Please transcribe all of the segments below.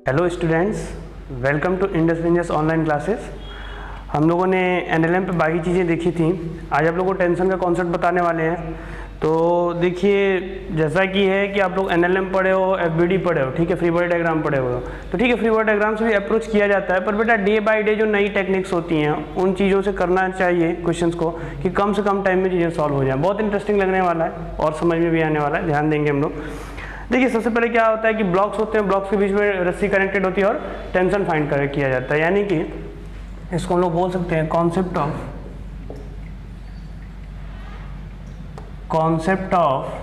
Hello students, welcome to Indus Rangers online classes. हम लोगों ने एनएलएम पे बाकी चीज़ें देखी थी। आज आप लोगों को टेंशन का कॉन्सेप्ट बताने वाले हैं। तो देखिए, जैसा कि है कि आप लोग एनएलएम पढ़े हो, एफबीडी पढ़े हो, ठीक है, फ्री बॉडी डायग्राम पढ़े हो, तो ठीक है, फ्री बॉडी डायग्राम से भी अप्रोच किया जाता है। पर बेटा डे बाय डे जो नई टेक्निक्स होती हैं उन चीज़ों से करना चाहिए क्वेश्चंस को, कि कम से कम टाइम में चीज़ें सॉल्व हो जाएं। बहुत इंटरेस्टिंग लगने वाला है और समझ में भी आने वाला है, ध्यान देंगे हम लोग। देखिए, सबसे पहले क्या होता है कि ब्लॉक्स होते हैं, ब्लॉक्स के बीच में रस्सी कनेक्टेड होती है और टेंशन फाइंड कर किया जाता है। यानी कि इसको हम लोग बोल सकते हैं concept of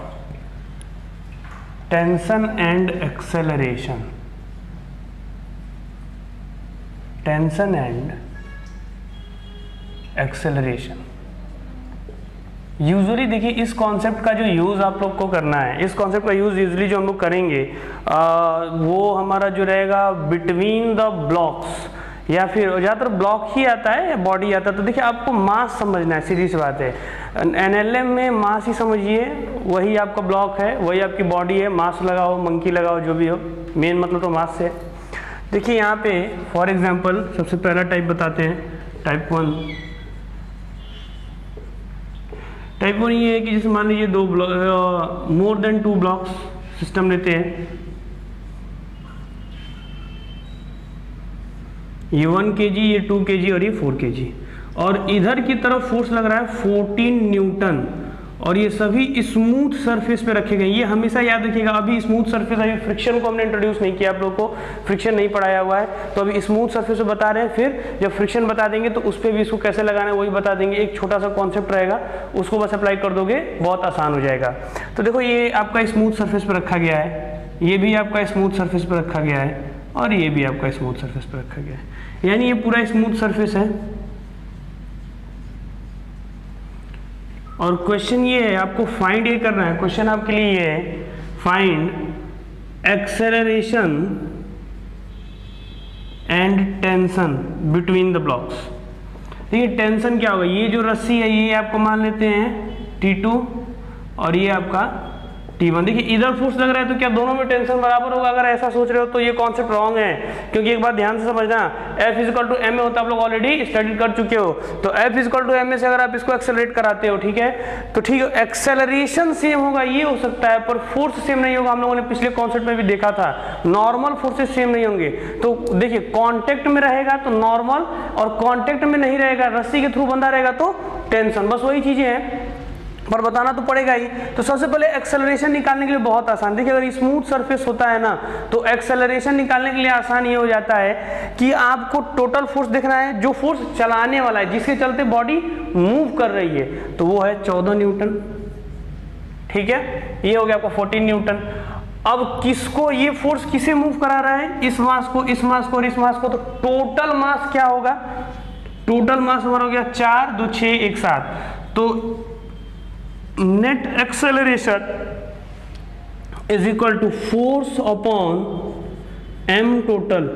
tension and acceleration. Tension and acceleration usually देखिए, इस कॉन्सेप्ट का जो यूज़ आप लोग को करना है, इस कॉन्सेप्ट का यूज़ यूजुअली जो हम लोग करेंगे वो हमारा जो रहेगा बिटवीन द ब्लॉक्स, या फिर ज़्यादातर ब्लॉक ही आता है या बॉडी आता है। तो देखिए, आपको मास समझना है, सीधी सी बात है। एनएलएम में मास ही समझिए, वही आपका ब्लॉक है, वही आपकी बॉडी है। मास लगाओ, मंकी लगाओ, जो भी हो, मेन मतलब तो मास से। देखिए यहाँ पे फॉर एग्जांपल सबसे पहला टाइप बताते हैं, टाइप 1। टाइप 1 ये है कि जैसे मान लीजिए दो block, more than 2 blocks system लेते हैं। ये 1 kg, ये 2 kg और ये 4 kg, और इधर की तरफ फोर्स लग रहा है 14 न्यूटन, और ये सभी स्मूथ सरफेस पे रखे गए। ये हमेशा याद रखिएगा, अभी स्मूथ सरफेस है, फ्रिक्शन को हमने इंट्रोड्यूस नहीं किया, आप लोगों को फ्रिक्शन नहीं पढ़ाया हुआ है, तो अभी स्मूथ सरफेस पे बता रहे हैं। फिर जब फ्रिक्शन बता देंगे तो उस पर भी इसको कैसे लगाना है वही बता देंगे। एक छोटा सा कॉन्सेप्ट रहेगा, उसको बस अप्लाई कर दोगे, बहुत आसान हो जाएगा। तो देखो, ये आपका स्मूथ सरफेस पर रखा गया है, ये भी आपका स्मूथ सरफेस पर रखा गया है, और ये भी आपका स्मूथ सरफेस पर रखा गया है। यानी ये पूरा स्मूथ सरफेस है। और क्वेश्चन ये है, आपको फाइंड ये करना है। क्वेश्चन आपके लिए ये है, find acceleration and tension between the blocks. देखिए, टेंशन क्या होगा, ये जो रस्सी है ये आपको मान लेते हैं T2 और ये आपका T1। देखिए, इधर फोर्स लग रहा है तो क्या दोनों में टेंशन बराबर होगा? अगर ऐसा सोच रहे हो तो ये कॉन्सेप्ट रॉन्ग है, क्योंकि एक बात ध्यान से समझना, F = m होता है, आप लोग ऑलरेडी स्टडी कर चुके हो। तो F = m से अगर आप इसको एक्सेलरेट कराते हो, ठीक है, तो ठीक है, एक्सेलरेशन सेम होगा, ये हो सकता है, पर फोर्स सेम नहीं होगा। हम लोगों ने पिछले कॉन्सेप्ट में भी देखा था, नॉर्मल फोर्सेस सेम नहीं होंगे। तो देखिए, कॉन्टेक्ट में रहेगा तो नॉर्मल, और कॉन्टेक्ट में नहीं रहेगा, रस्सी के थ्रू बंधा रहेगा तो टेंशन। बस वही चीजें हैं, पर बताना तो पड़ेगा ही। तो सबसे पहले एक्सेलरेशन निकालने के लिए बहुत आसान। देखिए, अगर स्मूथ सरफेस होता है ना, तो एक्सेलरेशन निकालने के लिए आसान ये हो जाता है कि आपको टोटल फोर्स देखना है, जो फोर्स चलाने वाला है, जिसके चलते बॉडी मूव कर रही है, तो वो है 14 न्यूटन। ठीक है, ये हो गया आपका 14 न्यूटन। अब किसको, ये फोर्स किसे मूव करा रहा है? इस मास को, इस मास को और इस मास को। तो टोटल मास क्या होगा? टोटल मास हमारा हो गया 4, 2, 6, 1, 7। तो net acceleration is equal to force upon m total.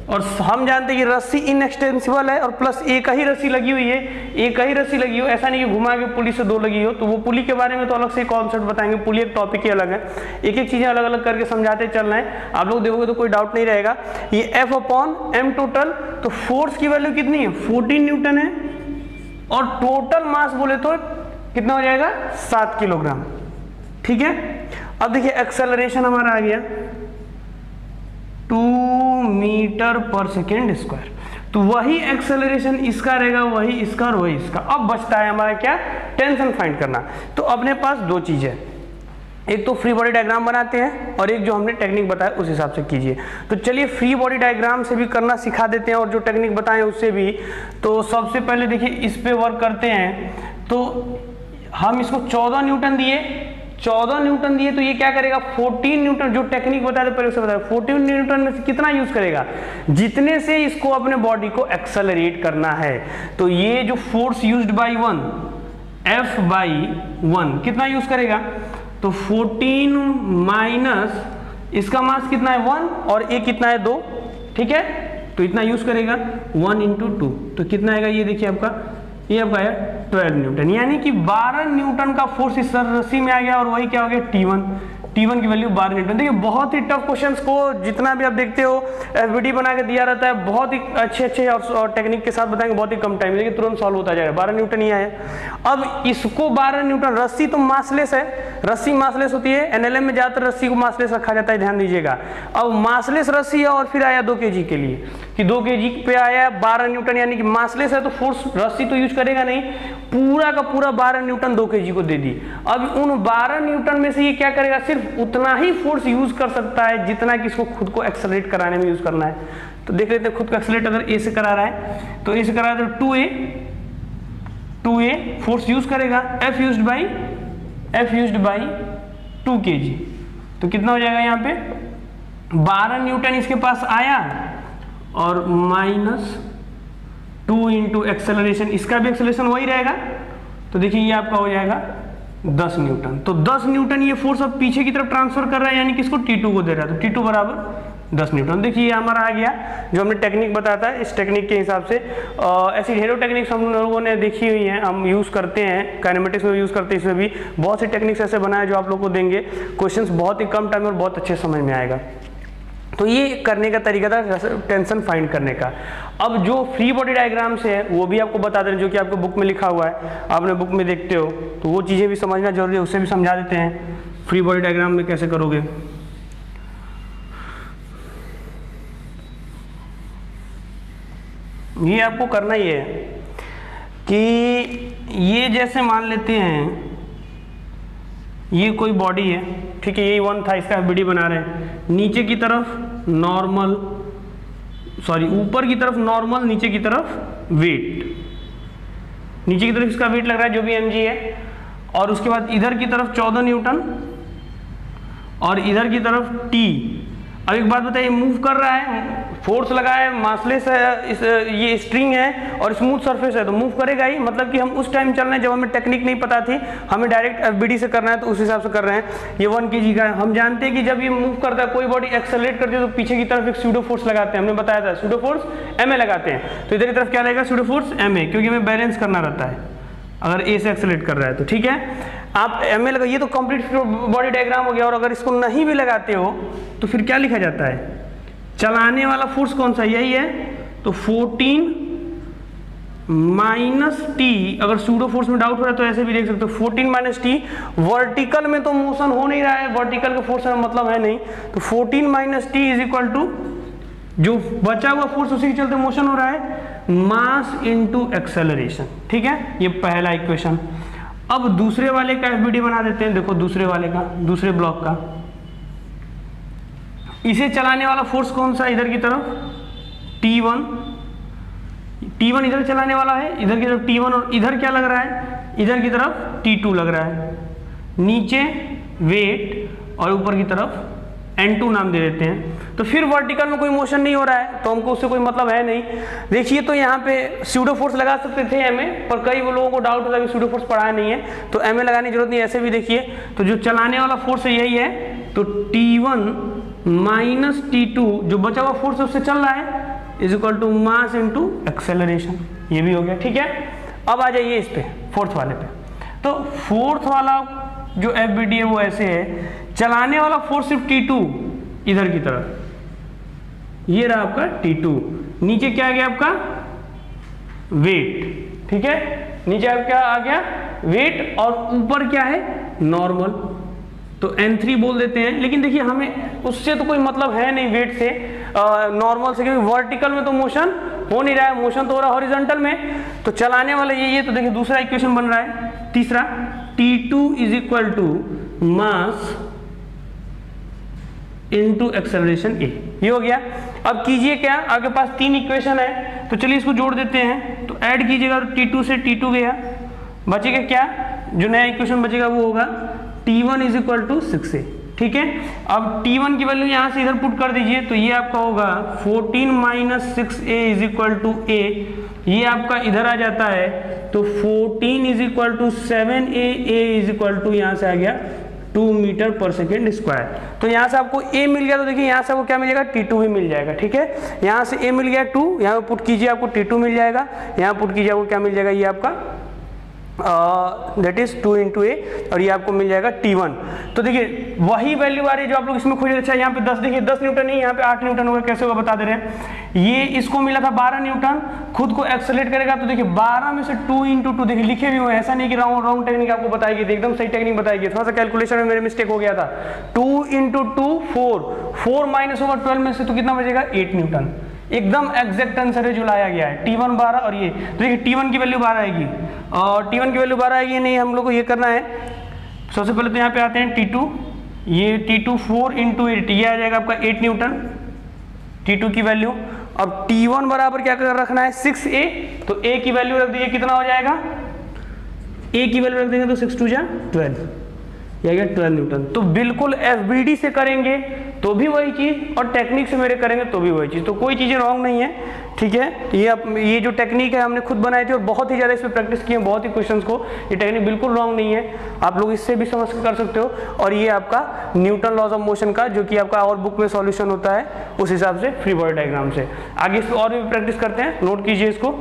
और हम जानते हैं कि रस्सी इनएक्सटेंसिबल है, और प्लस एक ही रस्सी लगी हुई है, एक ही रस्सी लगी हो, ऐसा नहीं कि घुमा के पुली से 2 लगी हो। तो वो पुली के बारे में तो अलग से कॉन्सेप्ट बताएंगे, पुली एक टॉपिक ही अलग है, एक एक चीजें अलग अलग करके समझाते चलना है। आप लोग देखोगे तो कोई डाउट नहीं रहेगा। ये F/m टोटल, तो फोर्स की वैल्यू कितनी है? 14 न्यूटन है, और टोटल मास बोले तो कितना हो जाएगा? 7 किलोग्राम। ठीक है, अब देखिए एक्सेलरेशन हमारा आ गया 2 मीटर पर सेकेंड स्क्वायर। तो वही एक्सेलरेशन इसका रहेगा, वही इसका और वही इसका। अब बचता है हमारा क्या? टेंशन फाइंड करना। तो अपने पास 2 चीजें, एक तो फ्री बॉडी डायग्राम बनाते हैं, और एक जो हमने टेक्निक बताया उस हिसाब से कीजिए। तो चलिए फ्री बॉडी डायग्राम से भी करना सिखा देते हैं, और जो टेक्निक बताएं उससे भी। तो सबसे पहले देखिए, इस पे वर्क करते हैं। तो हम इसको 14 न्यूटन दिए, 14 न्यूटन दिए, तो ये क्या करेगा? 14 न्यूटन, जो टेक्निक बताया पहले उसे बताया, 14 न्यूटन में से कितना यूज करेगा? जितने से इसको अपने बॉडी को एक्सेलरेट करना है। तो ये जो फोर्स यूज्ड बाय 1, F/1 कितना यूज करेगा? तो 14 माइनस इसका मास कितना है? 1, और ये कितना है? 2। ठीक है, तो इतना यूज करेगा, 1 × 2, तो कितना आएगा? ये देखिए आपका, ये आपका है 12 न्यूटन। यानी कि 12 न्यूटन का फोर्स इस रस्सी में आ गया, और वही क्या हो गया? T1। T1 की वैल्यू 12 न्यूटन। देखिए बहुत ही टफ क्वेश्चंस को जितना भी आप देखते हो FBD बना के दिया रहता है, बहुत ही अच्छे और टेक्निक के साथ बताएंगे, बहुत ही कम टाइम में, देखिए तुरंत सॉल्व होता जाएगा। 12 न्यूटन ही है। अब इसको 12 न्यूटन, रस्सी तो मासलेस है, रस्सी मासलेस होती है, NLM में ज्यादातर रस्सी को मासलेस रखा जाता है, ध्यान दीजिएगा। अब मासलेस रस्सी है और फिर आया 2 kg के लिए कि 2 kg पे आया 12 न्यूटन, यानी कि मासलेस है तो फोर्स रस्सी तो यूज करेगा नहीं, पूरा का पूरा 12 न्यूटन 2 kg को दे दी। अब उन 12 न्यूटन में से ये क्या करेगा, सिर्फ उतना ही फोर्स यूज कर सकता है जितना कि इसको खुद को एक्सेलरेट कराने में यूज करना है। तो देख लेते हैं, खुद को एक्सेलरेट अगर A से करा रहा है तो A से करा रहा है तो 2A फोर्स यूज करेगा, F यूज्ड बाई 2 kg। तो कितना हो जाएगा यहाँ पे 12 न्यूटन इसके पास आया और -2 इंटू एक्सेलरेशन, इसका भी एक्सेलरेशन वही रहेगा। तो देखिए ये आपका हो जाएगा 10 न्यूटन। तो 10 न्यूटन ये फोर्स अब पीछे की तरफ ट्रांसफर कर रहा है, यानी कि इसको T2 को दे रहा है। तो T2 बराबर 10 न्यूटन। देखिए ये हमारा आ गया जो हमने टेक्निक बताया था, इस टेक्निक के हिसाब से। ऐसी ढेरों टेक्निक्स हम लोगों ने देखी हुई हैं, हम यूज़ करते हैं, काइनेमेटिक्स में यूज़ करते हैं, इसमें भी बहुत सी टेक्निक्स ऐसे बनाए जो आप लोग को देंगे, क्वेश्चंस बहुत ही कम टाइम में और बहुत अच्छे समझ में आएगा। तो ये करने का तरीका था टेंशन फाइंड करने का। अब जो फ्री बॉडी डायग्राम से है वो भी आपको बता दें, जो कि आपको बुक में लिखा हुआ है, आपने बुक में देखते हो, तो वो चीज़ें भी समझना जरूरी है, उससे भी समझा देते हैं फ्री बॉडी डायग्राम में कैसे करोगे। ये आपको करना ही है कि ये जैसे मान लेते हैं ये कोई बॉडी है, ठीक है, यही 1 था, इसका FBD बना रहे हैं, नीचे की तरफ नॉर्मल, सॉरी ऊपर की तरफ नॉर्मल, नीचे की तरफ वेट, नीचे की तरफ इसका वेट लग रहा है जो भी mg है, और उसके बाद इधर की तरफ 14 न्यूटन और इधर की तरफ T। अब एक बात बताइए, मूव कर रहा है, फोर्स लगा है, मासलेस है, ये स्ट्रिंग है और स्मूथ सरफेस है, तो मूव करेगा ही। मतलब कि हम उस टाइम चल रहे हैं जब हमें टेक्निक नहीं पता थी, हमें डायरेक्ट FBD से करना है, तो उस हिसाब से कर रहे हैं। ये 1 kg का है, हम जानते हैं कि जब ये मूव करता है, कोई बॉडी एक्सेलरेट करती है तो पीछे की तरफ एक सूडो फोर्स लगाते हैं, हमने बताया था सूडो फोर्स MA लगाते हैं। तो इधर की तरफ क्या रहेगा, सूडो फोर्स MA, क्योंकि हमें बैलेंस करना रहता है अगर A से एक्सेलरेट कर रहा है तो, ठीक है। आप MA लगा, ये तो कंप्लीट बॉडी डायग्राम हो गया। और अगर इसको नहीं भी लगाते हो तो फिर क्या लिखा जाता है, चलाने वाला फोर्स कौन सा, यही है, तो 14 - T। अगर सूडो फोर्स में डाउट हो रहा है तो ऐसे भी देख सकते हो, 14 - T। वर्टिकल में तो मोशन हो नहीं रहा है, वर्टिकल का फोर्स में मतलब है नहीं, तो 14 - T इज इक्वल टू जो बचा हुआ फोर्स उसी के चलते मोशन हो रहा है, मास इनटू एक्सेलरेशन, ठीक है। ये पहला इक्वेशन। अब दूसरे वाले का FBD बना देते हैं। देखो दूसरे वाले का, दूसरे ब्लॉक का, इसे चलाने वाला फोर्स कौन सा, इधर की तरफ T1 इधर चलाने वाला है, इधर की तरफ T1, और इधर क्या लग रहा है, इधर की तरफ T2 लग रहा है। नीचे वेट और ऊपर की तरफ N2 नाम दे देते हैं। तो फिर वर्टिकल में कोई मोशन नहीं हो रहा है तो हमको उससे कोई मतलब है नहीं। देखिए तो यहाँ पे सूडो फोर्स लगा सकते थे MA, पर कई लोगों को डाउट होता है कि सूडो फोर्स पढ़ाया नहीं है तो MA लगाने की जरूरत नहीं। ऐसे भी देखिए तो जो चलाने वाला फोर्स है यही है, तो T1 - T2 जो बचा हुआ फोर्स है उससे चल रहा है, is equal to mass into acceleration. ये भी हो गया, ठीक है। अब आ जाइए इस पे, फोर्थ वाले पे। तो फोर्थ वाला जो FBD है वो ऐसे है, चलाने वाला फोर्स सिर्फ T2 इधर की तरफ, ये रहा आपका T2, नीचे क्या आ गया आपका वेट, ठीक है, नीचे आप क्या आ गया वेट, और ऊपर क्या है नॉर्मल, तो N3 बोल देते हैं। लेकिन देखिए हमें उससे तो कोई मतलब है नहीं, वेट से नॉर्मल से, क्योंकि वर्टिकल में तो मोशन हो नहीं रहा है, मोशन तो हो रहा है हॉरिजॉन्टल में। तो चलाने वाला ये तो देखिए दूसरा इक्वेशन बन रहा है। तीसरा T2 is equal to mass into acceleration A, ये हो गया। अब कीजिए क्या, आपके पास 3 इक्वेशन है तो चलिए इसको जोड़ देते हैं। तो ऐड कीजिएगा तो T2 से T2 गया, बचेगा क्या, जो नया इक्वेशन बचेगा वो होगा T1 is equal to 6A, ठीक है। अब T1 की वैल्यू यहाँ से इधर पुट कर दीजिए तो ये आपका होगा 14 - 6A is equal to A, ये आपका इधर आ जाता है तो 14 is equal to 7A, A is equal to यहाँ से आ गया 2 मीटर पर सेकेंड स्क्वायर। तो यहाँ से आपको A मिल गया, तो देखिए यहाँ से आपको क्या मिलेगा T2 भी मिल जाएगा, ठीक है। यहाँ से A मिल गया 2, यहाँ पे पुट कीजिए आपको T2 मिल जाएगा, यहाँ पुट कीजिए आपको क्या मिल जाएगा, ये आपका दैट इज 2 × a और ये आपको मिल जाएगा T1। तो देखिए वही वैल्यू आ रही है जो आप लोग इसमें खोजे। अच्छा यहाँ पे 10, देखिए 10 न्यूटन नहीं, यहाँ पे 8 न्यूटन होगा। कैसे होगा बता दे रहे हैं। ये इसको मिला था 12 न्यूटन, खुद को एक्सेलरेट करेगा तो देखिए 12 में से 2 × 2, देखिए लिखे भी हुए, ऐसा नहीं कि रॉन्ग टेक्निक आपको बताएगी, एकदम सही टेक्निक बताएगी। थोड़ा सा कैलकुलेशन में मेरे मिस्टेक हो गया था। 2 × 2 4 माइनस होगा 12 में से तो कितना बचेगा 8 न्यूटन। एकदम एग्जैक्ट आंसर है जो लाया गया है। T1 12 और ये तो देखिए T1 की वैल्यू 12 आएगी और T1 की वैल्यू 12 आएगी। नहीं हम लोग को ये करना है, सबसे पहले तो यहाँ पे आते हैं T2, ये T2 4 × 8, ये आ जाएगा आपका 8 न्यूटन T2 की वैल्यू। अब T1 बराबर क्या कर रखना है 6a, तो a की वैल्यू रख दीजिए, कितना हो जाएगा, a की वैल्यू रख देंगे तो 6 × 2 = 12, ये आ गया 12 न्यूटन। तो बिल्कुल FBD से करेंगे तो भी वही चीज और टेक्निक से मेरे करेंगे तो भी वही चीज, तो कोई चीजें रॉन्ग नहीं है, ठीक है। ये जो टेक्निक है हमने खुद बनाई थी और बहुत ही ज्यादा इस पर प्रैक्टिस की है, बहुत ही क्वेश्चंस को। ये टेक्निक बिल्कुल रॉन्ग नहीं है, आप लोग इससे भी समझ कर सकते हो। और ये आपका न्यूटन लॉज ऑफ मोशन का जो कि आपका और बुक में सॉल्यूशन होता है उस हिसाब से फ्री बॉडी डायग्राम से। आगे इस और भी प्रैक्टिस करते हैं, नोट कीजिए इसको।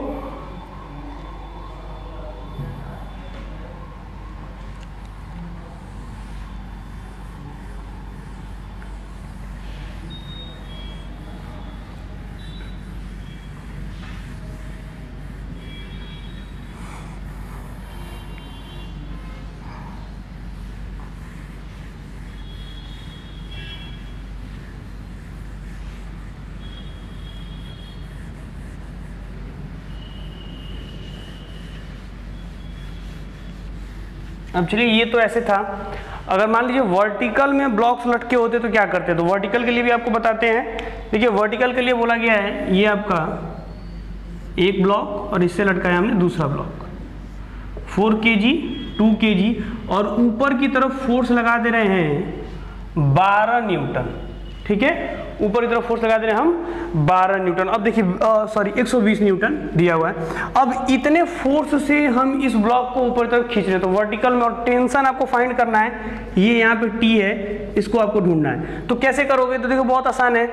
अब चलिए ये तो ऐसे था। अगर मान लीजिए वर्टिकल में ब्लॉक्स लटके होते तो क्या करते, तो वर्टिकल के लिए भी आपको बताते हैं। देखिए वर्टिकल के लिए बोला गया है, ये आपका एक ब्लॉक और इससे लटकाया हमने दूसरा ब्लॉक, 4 kg 2 kg और ऊपर की तरफ फोर्स लगा दे रहे हैं 12 न्यूटन, ठीक है। ऊपर की तरफ फोर्स लगा दे रहे हैं हम 12 न्यूटन। अब देखिए सॉरी 120 न्यूटन दिया हुआ है। अब इतने फोर्स से हम इस ब्लॉक को ऊपर तरफ खींच रहे हैं, तो वर्टिकल में और टेंशन आपको फाइंड करना है। ये यहाँ पे T है, इसको आपको ढूंढना है। तो कैसे करोगे, तो देखो बहुत आसान है।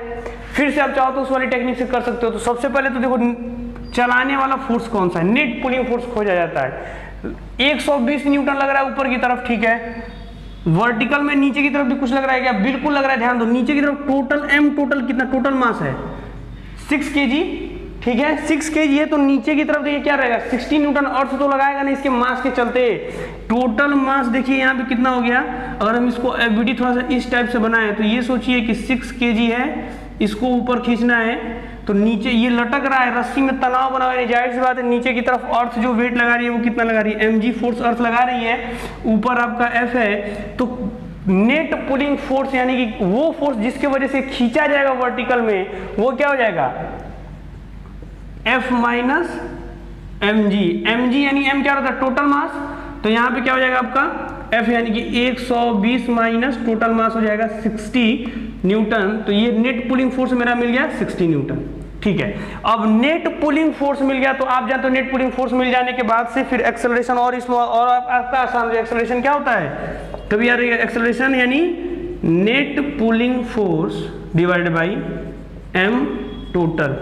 फिर से आप चाहो तो उस वाली टेक्निक से कर सकते हो। तो सबसे पहले तो देखो चलाने वाला फोर्स कौन सा है, नेट पुलिंग फोर्स खोजा जाता है। 120 न्यूटन लग रहा है ऊपर की तरफ, ठीक है। वर्टिकल में नीचे की तरफ भी कुछ लग रहा है क्या, बिल्कुल लग रहा है। ध्यान दो नीचे की तरफ टोटल m टोटल कितना, टोटल मास है 6 kg, ठीक है। 6 kg है तो नीचे की तरफ देखिए क्या रहेगा 60 न्यूटन। अर्थ तो लगाएगा नहीं इसके मास के चलते। टोटल मास देखिए यहाँ पे कितना हो गया। अगर हम इसको FBD थोड़ा सा इस टाइप से बनाए तो ये सोचिए कि 6 kg है, इसको ऊपर खींचना है तो नीचे ये लटक रहा है, रस्सी में तनाव बना हुआ है। जाहिर सी बात है नीचे की तरफ अर्थ जो वेट लगा रही है वो कितना लगा रही है, mg फोर्स अर्थ लगा रही है। ऊपर आपका F है, तो नेट पुलिंग फोर्स यानी कि वो फोर्स जिसके वजह से खींचा जाएगा वर्टिकल में, वो क्या हो जाएगा F माइनस mg। mg यानी m क्या होता है टोटल मास, तो यहाँ पे क्या हो जाएगा आपका F यानी कि 120 माइनस टोटल मास हो जाएगा 60 न्यूटन। तो ये नेट पुलिंग फोर्स मेरा मिल गया 60 न्यूटन, ठीक है। अब नेट पुलिंग फोर्स मिल गया तो आप जानते हो नेट पुलिंग फोर्स मिल जाने के बाद से फिर एक्सेलरेशन और इसमें और आपका आसान है। एक्सेलरेशन क्या होता है कभी यार, एक्सेलरेशन यानी net pulling force divided by m total.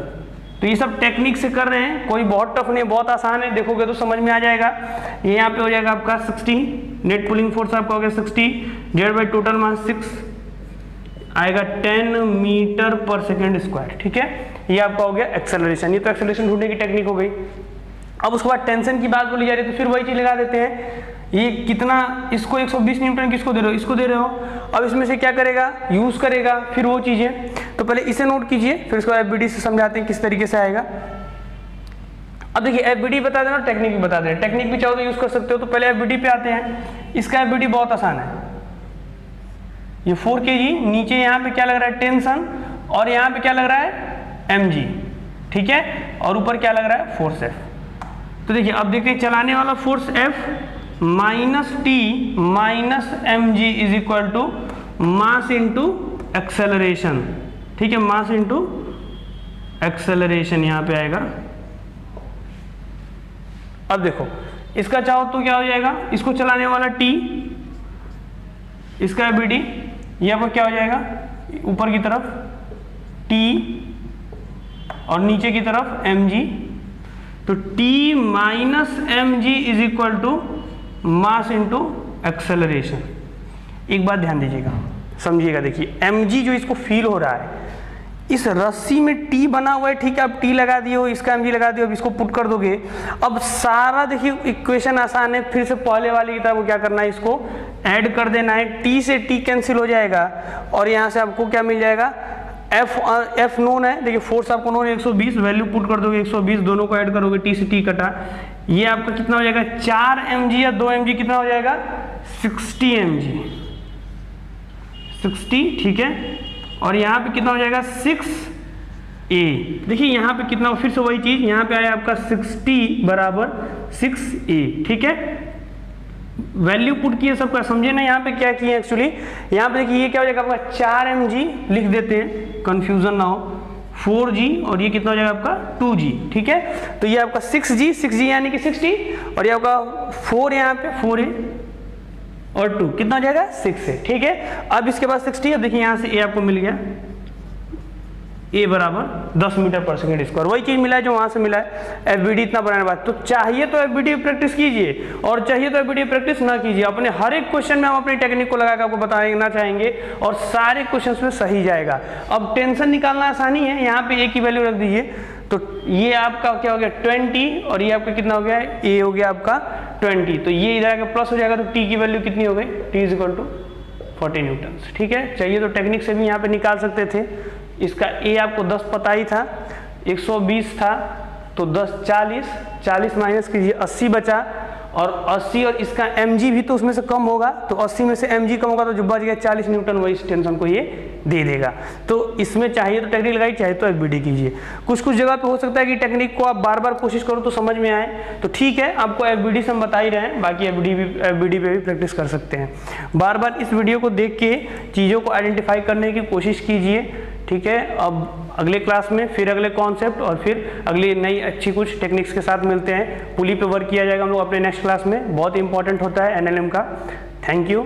तो ये सब टेक्निक से कर रहे हैं, कोई बहुत टफ नहीं, बहुत आसान है। देखोगे तो समझ में आ जाएगा। ये यहाँ पे हो जाएगा आपका 60, नेट पुलिंग फोर्स आपका हो गया 60 डिवाइडेड बाई टोटल मास 6 आएगा 10 मीटर पर सेकेंड स्क्वायर, ठीक है। ये आपका हो गया एक्सेलरेशन। ये तो एक्सेलरेशन ढूंढने की टेक्निक हो गई। अब उसके बाद टेंशन की बात बोली जा रही है तो फिर वही चीज लगा देते हैं। ये कितना, इसको 120 न्यूटन किसको दे रहे हो, इसको दे रहे हो। अब इसमें से क्या करेगा, यूज करेगा फिर वो चीजें। तो पहले इसे नोट कीजिए, फिर इसको FBD से समझाते हैं किस तरीके से आएगा। अब देखिए FBD बता देना, टेक्निक भी बता देना। टेक्निक भी चाहो तो यूज कर सकते हो। तो पहले FBD पे आते हैं। इसका FBD बहुत आसान है। ये 4 kg, नीचे यहाँ पे क्या लग रहा है टेंशन और यहाँ पे क्या लग रहा है mg, ठीक है। और ऊपर क्या लग रहा है फोर्स F। तो देखिए अब देखते हैं चलाने वाला force F minus T minus mg is equal to mass into acceleration, ठीक है। मास इंटू एक्सेलरेशन यहाँ पे आएगा। अब देखो इसका चाहो तो क्या हो जाएगा, इसको चलाने वाला T, इसका FBD, यहाँ पर क्या हो जाएगा ऊपर की तरफ T और नीचे की तरफ mg। तो T minus mg is equal to mass into acceleration. एक बात ध्यान दीजिएगा, समझिएगा, देखिए mg जो इसको फील हो रहा है, इस रस्सी में t बना हुआ है, ठीक है, अब t लगा दिए हो, इसका mg लगा दिए, अब इसको पुट कर दोगे। अब सारा देखिए इक्वेशन आसान है, फिर से पहले वाली की तरह को क्या करना है, इसको ऐड कर देना है, t से t कैंसिल हो जाएगा और यहाँ से आपको क्या मिल जाएगा, f नोन है, देखिए फोर्स आपको नोन है 120, वैल्यू पुट कर दोगे 120, दोनों को ऐड करोगे, t से t कटा, ये आपका कितना हो जाएगा 4 mg या 2 mg कितना हो जाएगा 60 mg, 60, ठीक है। और यहाँ पे कितना हो जाएगा 6a, देखिए यहाँ पे कितना, फिर से वही चीज, यहाँ पे आया आपका 60 बराबर 6a, ठीक है। वैल्यू पुट किए सबका, समझे ना यहाँ पे क्या किए एक्चुअली, यहाँ पे देखिए ये क्या हो जाएगा आपका 4 mg लिख देते हैं, कंफ्यूजन ना हो, 4g और ये कितना हो जाएगा आपका 2g, ठीक है। तो ये आपका 6g यानी कि 60 और ये आपका 4 यहाँ पे 4a और 2 कितना हो जाएगा 6 है, ठीक है। अब इसके बाद 60, अब देखिए यहाँ से a आपको मिल गया, a बराबर 10 मीटर पर सेकंड स्क्वायर, वही चीज मिला है जो वहां से मिला है। FBD इतना बनाने बाद, तो चाहिए तो FBD प्रैक्टिस कीजिए और चाहिए तो FBD प्रैक्टिस ना कीजिए, अपने हर एक क्वेश्चन में हम अपनी टेक्निक को लगा कर आपको बताना चाहेंगे और सारे क्वेश्चन में सही जाएगा। अब टेंशन निकालना आसानी है, यहाँ पे a की वैल्यू रख दीजिए, तो ये आपका क्या हो गया 20 और ये आपका कितना हो गया, a हो गया आपका 20, तो ये इधर आके प्लस हो जाएगा, तो t की वैल्यू कितनी हो गई, t = 40 न्यूटन, ठीक है। चाहिए तो टेक्निक से भी यहाँ पे निकाल सकते थे। इसका a आपको 10 पता ही था, 120 था, तो 10 40 माइनस कीजिए 80 बचा, और 80 और इसका mg भी तो उसमें से कम होगा, तो 80 में से mg कम होगा तो जो बच गया 40 न्यूटन, वही इस टेंशन को ये दे देगा। तो इसमें चाहिए तो टेक्निक लगाई, चाहे तो FBD कीजिए। कुछ जगह पे हो सकता है कि टेक्निक को आप बार बार कोशिश करो तो समझ में आए, तो ठीक है, आपको FBD से हम बता ही रहे हैं, बाकी FBD पे भी प्रैक्टिस कर सकते हैं। बार बार इस वीडियो को देख के चीज़ों को आइडेंटिफाई करने की कोशिश कीजिए, ठीक है। अब अगले क्लास में फिर अगले कॉन्सेप्ट और फिर अगली नई अच्छी कुछ टेक्निक्स के साथ मिलते हैं। पुली पे वर्क किया जाएगा हम लोग अपने नेक्स्ट क्लास में, बहुत इंपॉर्टेंट होता है NLM का। Thank you.